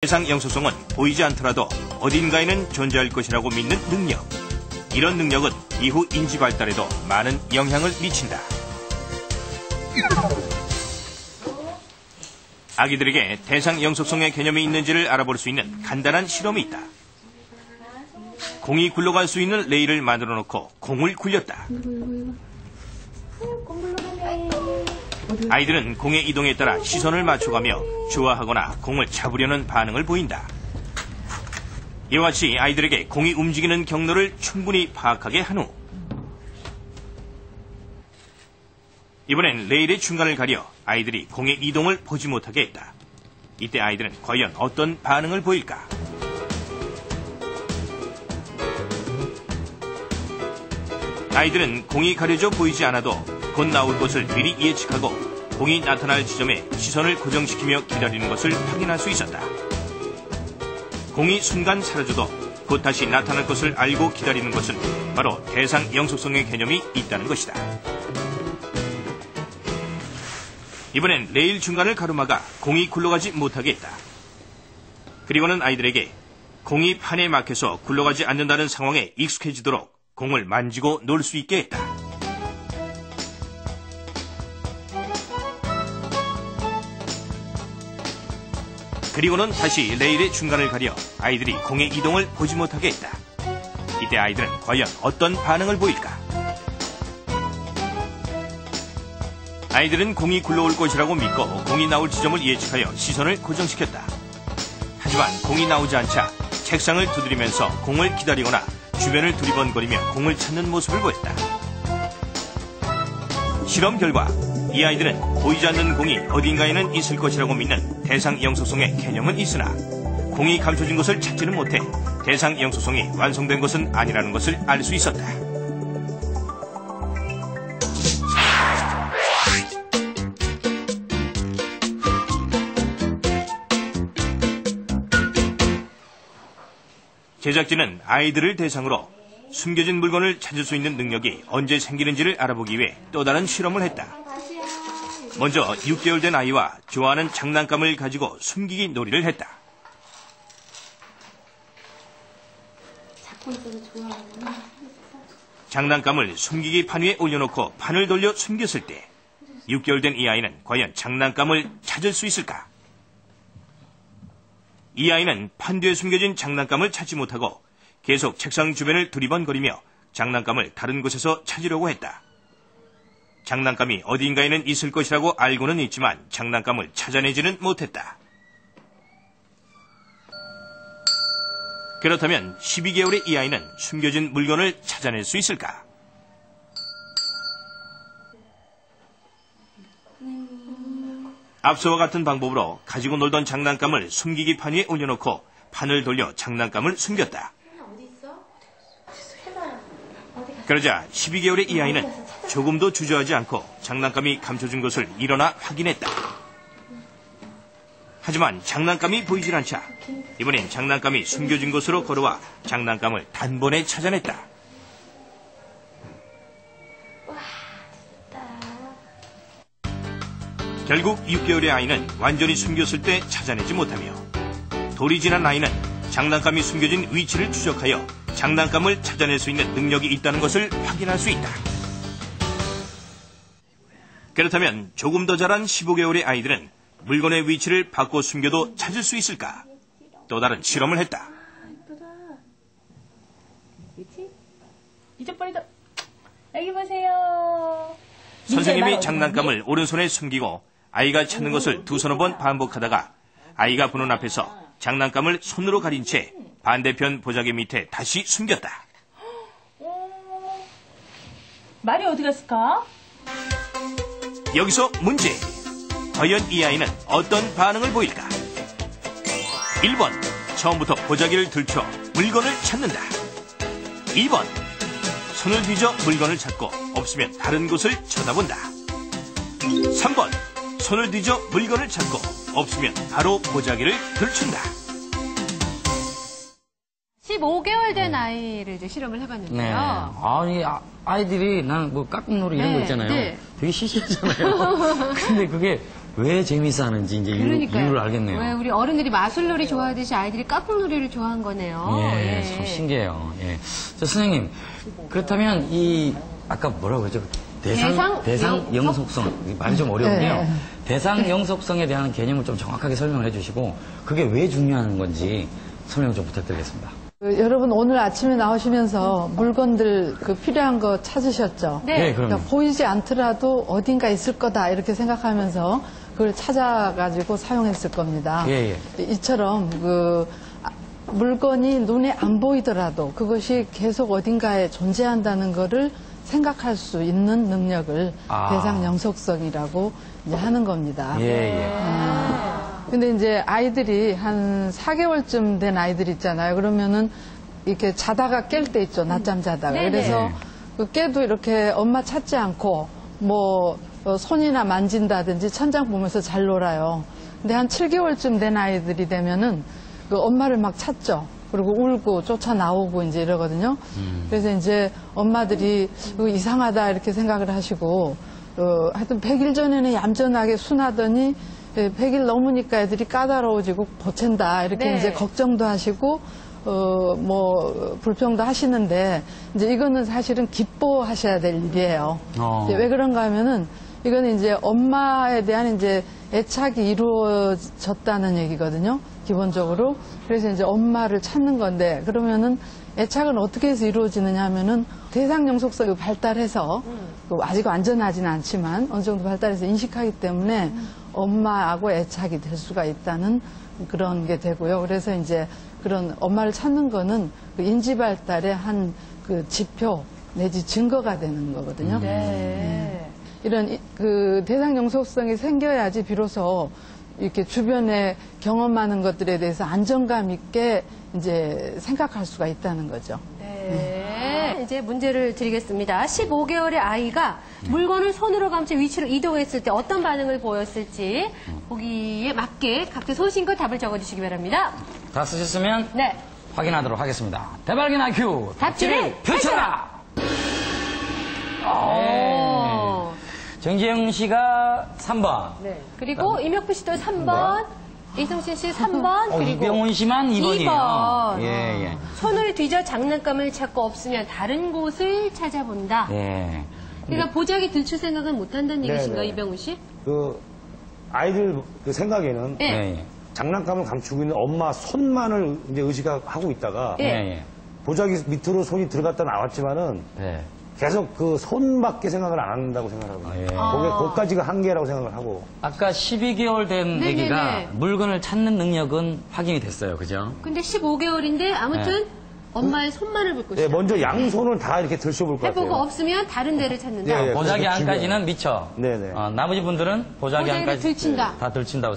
대상 영속성은 보이지 않더라도 어딘가에는 존재할 것이라고 믿는 능력. 이런 능력은 이후 인지 발달에도 많은 영향을 미친다. 아기들에게 대상 영속성의 개념이 있는지를 알아볼 수 있는 간단한 실험이 있다. 공이 굴러갈 수 있는 레일을 만들어 놓고 공을 굴렸다. 아이들은 공의 이동에 따라 시선을 맞춰가며 좋아하거나 공을 잡으려는 반응을 보인다. 이와 같이 아이들에게 공이 움직이는 경로를 충분히 파악하게 한 후 이번엔 레일의 중간을 가려 아이들이 공의 이동을 보지 못하게 했다. 이때 아이들은 과연 어떤 반응을 보일까? 아이들은 공이 가려져 보이지 않아도 곧 나올 것을 미리 예측하고 공이 나타날 지점에 시선을 고정시키며 기다리는 것을 확인할 수 있었다. 공이 순간 사라져도 곧 다시 나타날 것을 알고 기다리는 것은 바로 대상 영속성의 개념이 있다는 것이다. 이번엔 레일 중간을 가로막아 공이 굴러가지 못하게 했다. 그리고는 아이들에게 공이 판에 막혀서 굴러가지 않는다는 상황에 익숙해지도록 공을 만지고 놀 수 있게 했다. 그리고는 다시 레일의 중간을 가려 아이들이 공의 이동을 보지 못하게 했다. 이때 아이들은 과연 어떤 반응을 보일까? 아이들은 공이 굴러올 것이라고 믿고 공이 나올 지점을 예측하여 시선을 고정시켰다. 하지만 공이 나오지 않자 책상을 두드리면서 공을 기다리거나 주변을 두리번거리며 공을 찾는 모습을 보였다. 실험 결과 이 아이들은 보이지 않는 공이 어딘가에는 있을 것이라고 믿는 대상 영속성의 개념은 있으나 공이 감춰진 것을 찾지는 못해 대상 영속성이 완성된 것은 아니라는 것을 알 수 있었다. 제작진은 아이들을 대상으로 숨겨진 물건을 찾을 수 있는 능력이 언제 생기는지를 알아보기 위해 또 다른 실험을 했다. 먼저 6개월 된 아이와 좋아하는 장난감을 가지고 숨기기 놀이를 했다. 장난감을 숨기기 판 위에 올려놓고 판을 돌려 숨겼을 때 6개월 된 이 아이는 과연 장난감을 찾을 수 있을까? 이 아이는 판 뒤에 숨겨진 장난감을 찾지 못하고 계속 책상 주변을 두리번거리며 장난감을 다른 곳에서 찾으려고 했다. 장난감이 어딘가에는 있을 것이라고 알고는 있지만 장난감을 찾아내지는 못했다. 그렇다면 12개월의 이 아이는 숨겨진 물건을 찾아낼 수 있을까? 앞서와 같은 방법으로 가지고 놀던 장난감을 숨기기 판 위에 올려놓고 판을 돌려 장난감을 숨겼다. 그러자 12개월의 이 아이는 조금도 주저하지 않고 장난감이 감춰진 것을 일어나 확인했다. 하지만 장난감이 보이질 않자 이번엔 장난감이 숨겨진 곳으로 걸어와 장난감을 단번에 찾아냈다. 결국 6개월의 아이는 완전히 숨겼을 때 찾아내지 못하며 돌이 지난 아이는 장난감이 숨겨진 위치를 추적하여 장난감을 찾아낼 수 있는 능력이 있다는 것을 확인할 수 있다. 그렇다면 조금 더 자란 15개월의 아이들은 물건의 위치를 바꿔 숨겨도 찾을 수 있을까? 또 다른 실험을 했다. 잊어버리다. 여기 보세요. 선생님이 장난감을 오른손에 숨기고 아이가 찾는 것을 두서너 번 반복하다가 아이가 보는 앞에서 장난감을 손으로 가린 채 반대편 보자기 밑에 다시 숨겼다. 말이 어디 갔을까? 여기서 문제. 과연 이 아이는 어떤 반응을 보일까? 1번. 처음부터 보자기를 들춰 물건을 찾는다. 2번. 손을 뒤져 물건을 찾고 없으면 다른 곳을 쳐다본다. 3번. 손을 뒤져 물건을 찾고 없으면 바로 보자기를 들춘다. 15개월 된 아이를 이제 실험을 해봤는데요. 네. 아니, 아이들이 난 뭐 깍꿍놀이 이런 거 있잖아요. 네. 되게 시시하잖아요. 근데 그게 왜 재미있어 하는지 이제 이유를 알겠네요. 왜 우리 어른들이 마술놀이 좋아하듯이 아이들이 까꿍놀이를 좋아한 거네요. 예, 참 신기해요. 예. 저 선생님, 그렇다면 아까 뭐라고 했죠? 대상 영속성. 말이 좀 어려운데요. 네. 대상 영속성에 대한 개념을 좀 정확하게 설명을 해주시고, 그게 왜 중요한 건지 설명 좀 부탁드리겠습니다. 여러분 오늘 아침에 나오시면서 물건들 필요한 거 찾으셨죠? 네. 그럼요. 그러니까 보이지 않더라도 어딘가 있을 거다 이렇게 생각하면서 그걸 찾아가지고 사용했을 겁니다. 예. 이처럼 물건이 눈에 안 보이더라도 그것이 계속 어딘가에 존재한다는 거를 생각할 수 있는 능력을 대상 영속성이라고 이제 하는 겁니다. 예. 근데 이제 아이들이 한 4개월쯤 된 아이들 있잖아요. 그러면은 이렇게 자다가 깰 때 있죠. 낮잠 자다가. 네네. 그래서 깨도 이렇게 엄마 찾지 않고 손이나 만진다든지 천장 보면서 잘 놀아요. 근데 한 7개월쯤 된 아이들이 되면은 엄마를 막 찾죠. 그리고 울고 쫓아 나오고 이제 이러거든요. 그래서 이제 엄마들이 이상하다 이렇게 생각을 하시고 하여튼 100일 전에는 얌전하게 순하더니 100일 넘으니까 애들이 까다로워지고 보챈다 이렇게 이제 걱정도 하시고 불평도 하시는데 이제 이거는 사실은 기뻐하셔야 될 일이에요. 이제 왜 그런가 하면은 이거는 이제 엄마에 대한 이제 애착이 이루어졌다는 얘기거든요. 기본적으로. 그래서 이제 엄마를 찾는 건데 그러면은 애착은 어떻게 해서 이루어지느냐 하면은 대상 영속성이 발달해서 아직 완전하지는 않지만 어느 정도 발달해서 인식하기 때문에 엄마하고 애착이 될 수가 있다는 그런 게 되고요. 그래서 이제 그런 엄마를 찾는 거는 인지 발달의 한 지표 내지 증거가 되는 거거든요. 이런 대상 영속성이 생겨야지 비로소 이렇게 주변에 경험하는 것들에 대해서 안정감 있게 이제 생각할 수가 있다는 거죠. 네. 이제 문제를 드리겠습니다. 15개월의 아이가 물건을 손으로 감춰 위치로 이동했을 때 어떤 반응을 보였을지 보기에 맞게 각자 소신껏 답을 적어주시기 바랍니다. 다 쓰셨으면 네. 확인하도록 하겠습니다. 대발견 IQ 답지를 펼쳐라! 오. 정지영 씨가 3번. 네. 그리고 임혁표 씨도 3번. 이성신 씨 3번. 그리고 이병훈 씨만 2번이에요. 2번. 예. 손을 뒤져 장난감을 찾고 없으면 다른 곳을 찾아본다. 예. 그러니까 보자기 들출 생각은 못한다는 얘기신가요, 네네. 이병훈 씨? 아이들 생각에는 네. 장난감을 감추고 있는 엄마 손만을 이제 의식하고 있다가 예. 보자기 밑으로 손이 들어갔다 나왔지만은 네. 계속 손밖에 생각을 안 한다고 생각하거든요. 예. 거기까지가 한계라고 생각을 하고. 아까 12개월 된 네네네. 애기가 물건을 찾는 능력은 확인이 됐어요. 그죠? 근데 15개월인데 아무튼 엄마의 손만을 볼 것이다. 먼저 양손을 다 이렇게 들춰볼 것 같아요. 해보고 없으면 다른 데를 찾는다. 예, 보자기 그것도 안까지는 미쳐. 네네. 나머지 분들은 보자기 보자기를 안까지 들친다. 다 들친다고 생각합니다.